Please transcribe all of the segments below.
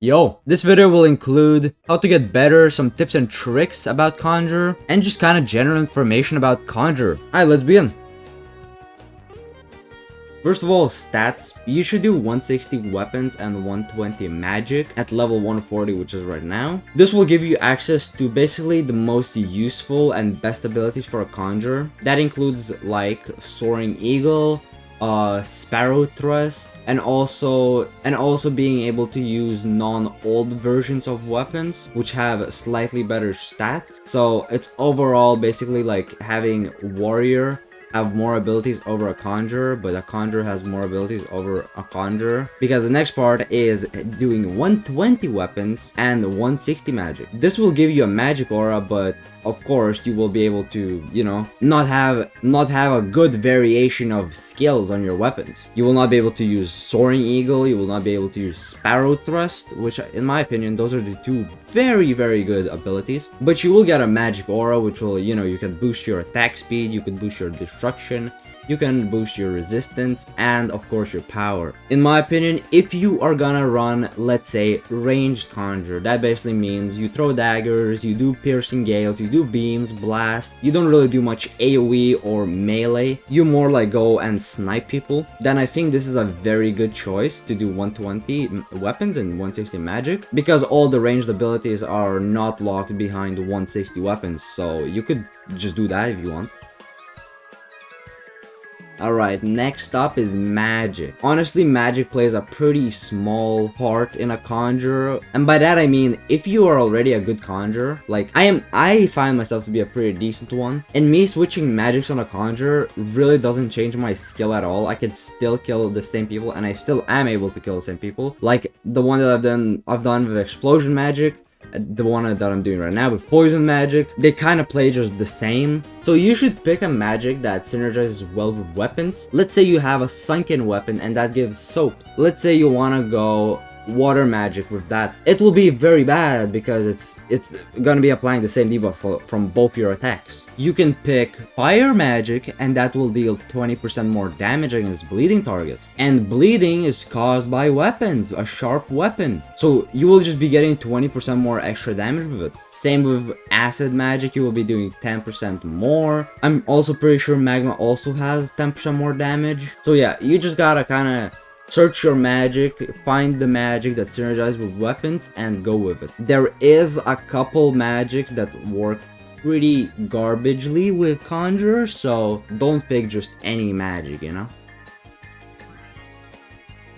Yo, this video will include how to get better, some tips and tricks about Conjurer, and just kind of general information about Conjurer. Alright, let's begin. First of all, stats. You should do 160 weapons and 120 magic at level 140, which is right now. This will give you access to basically the most useful and best abilities for a Conjurer. That includes like Soaring Eagle, Sparrow Thrust, and also being able to use non-old versions of weapons which have slightly better stats. So it's overall basically like having Warrior have more abilities over a Conjurer, but a Conjurer has more abilities over a Conjurer, because the next part is doing 120 weapons and 160 magic. This will give you a magic aura, but of course you will be able to, you know, not have a good variation of skills on your weapons. You will not be able to use Soaring Eagle, you will not be able to use Sparrow Thrust, which in my opinion those are the two very good abilities. But you will get a magic aura, which will, you know, you can boost your attack speed, you can boost your destruction, you can boost your resistance, and of course your power. In my opinion, if you are gonna run, let's say, ranged Conjure, that basically means you throw daggers, you do piercing gales, you do beams, blast, you don't really do much AoE or melee, you more like go and snipe people, then I think this is a very good choice to do 120 weapons and 160 magic, because all the ranged abilities are not locked behind 160 weapons, so you could just do that if you want. Alright, next up is magic. Honestly, magic plays a pretty small part in a Conjurer, and by that I mean, if you are already a good Conjurer, like I find myself to be a pretty decent one, and me switching magics on a Conjurer really doesn't change my skill at all. I can still kill the same people, and I still am able to kill the same people, like the one that I've done with explosion magic, the one that I'm doing right now with poison magic. They kind of play just the same. So you should pick a magic that synergizes well with weapons. Let's say you have a sunken weapon and that gives soap. Let's say you want to go water magic with that. It will be very bad because it's gonna be applying the same debuff from both your attacks. You can pick fire magic and that will deal 20% more damage against bleeding targets. And bleeding is caused by weapons, a sharp weapon. So you will just be getting 20% more extra damage with it. Same with acid magic, you will be doing 10% more. I'm also pretty sure magma also has 10% more damage. So yeah, you just gotta kind of search your magic, find the magic that synergizes with weapons, and go with it. There is a couple magics that work pretty garbagely with Conjurer, so don't pick just any magic, you know?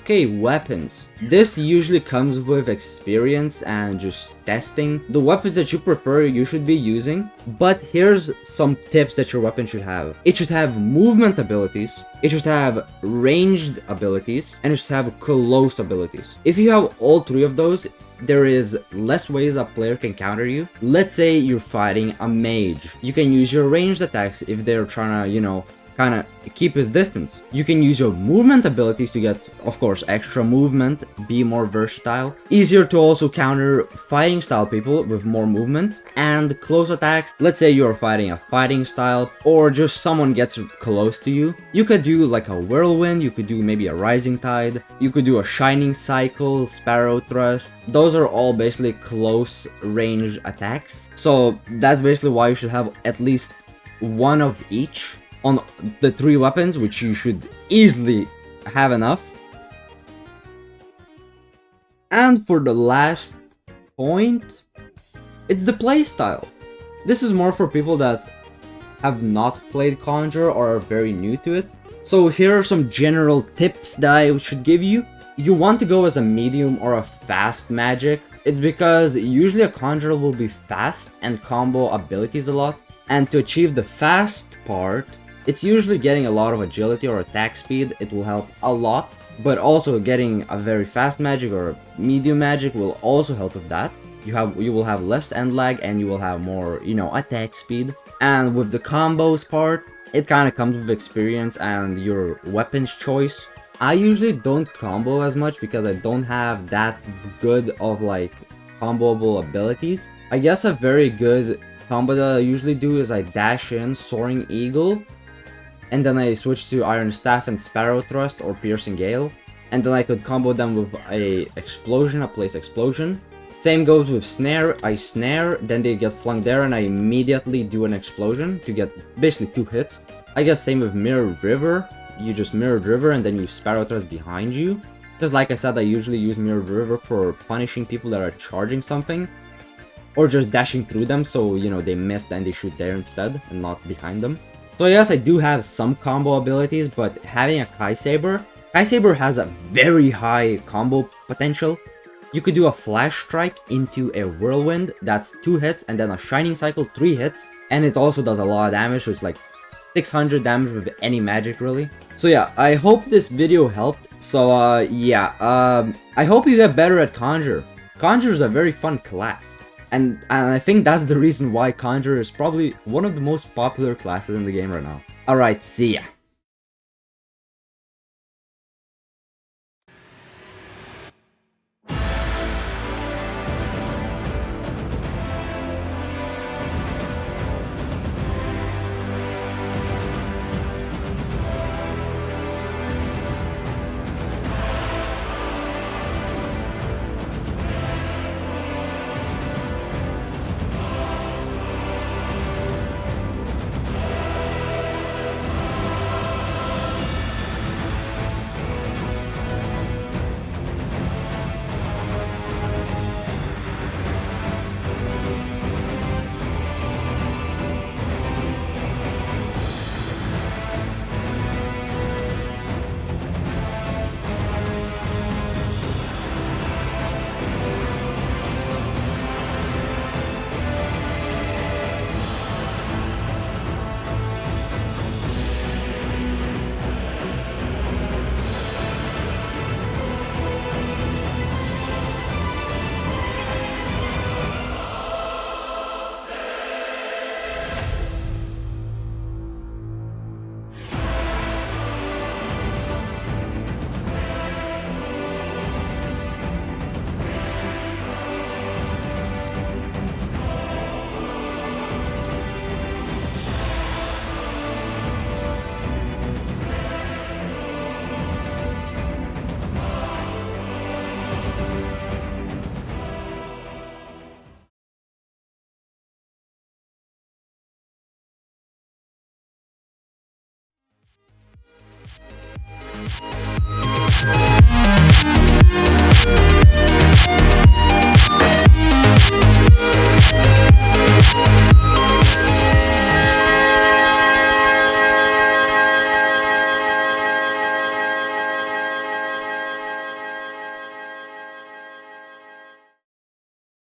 Okay, weapons. This usually comes with experience and just testing the weapons that you prefer you should be using, but here's some tips that your weapon should have. It should have movement abilities, it should have ranged abilities, and it should have close abilities. If you have all three of those, there is less ways a player can counter you. Let's say you're fighting a mage. You can use your ranged attacks if they're trying to, you know, kind of keep his distance. You can use your movement abilities to get, of course, extra movement, be more versatile. Easier to also counter fighting style people with more movement. And close attacks, let's say you're fighting a fighting style or just someone gets close to you. You could do like a whirlwind, you could do maybe a rising tide, you could do a shining cycle, sparrow thrust. Those are all basically close range attacks. So that's basically why you should have at least one of each on the three weapons, which you should easily have enough. And for the last point, it's the playstyle. This is more for people that have not played Conjurer or are very new to it. So here are some general tips that I should give you. You want to go as a medium or a fast magic. It's because usually a Conjurer will be fast and combo abilities a lot. And to achieve the fast part, it's usually getting a lot of agility or attack speed. It will help a lot, but also getting a very fast magic or medium magic will also help with that. You will have less end lag and you will have more, you know, attack speed. And with the combos part, it kind of comes with experience and your weapons choice. I usually don't combo as much because I don't have that good of like comboable abilities. I guess a very good combo that I usually do is I dash in Soaring Eagle, and then I switch to Iron Staff and Sparrow Thrust or Piercing Gale. and then I could combo them with a explosion, a place explosion. Same goes with snare. I snare, then they get flung there, and I immediately do an explosion to get basically 2 hits. I guess same with mirror river. You just mirrored river and then you sparrow thrust behind you. Because like I said, I usually use mirror river for punishing people that are charging something, or just dashing through them, so you know they missed and they shoot there instead and not behind them. So yes, I do have some combo abilities, but having a Kai Saber has a very high combo potential. You could do a flash strike into a whirlwind, that's 2 hits, and then a shining cycle, 3 hits, and it also does a lot of damage, so it's like 600 damage with any magic really. So yeah, I hope this video helped. So yeah, I hope you get better at Conjurer. Conjurer is a very fun class. And I think that's the reason why Conjurer is probably one of the most popular classes in the game right now. Alright, see ya.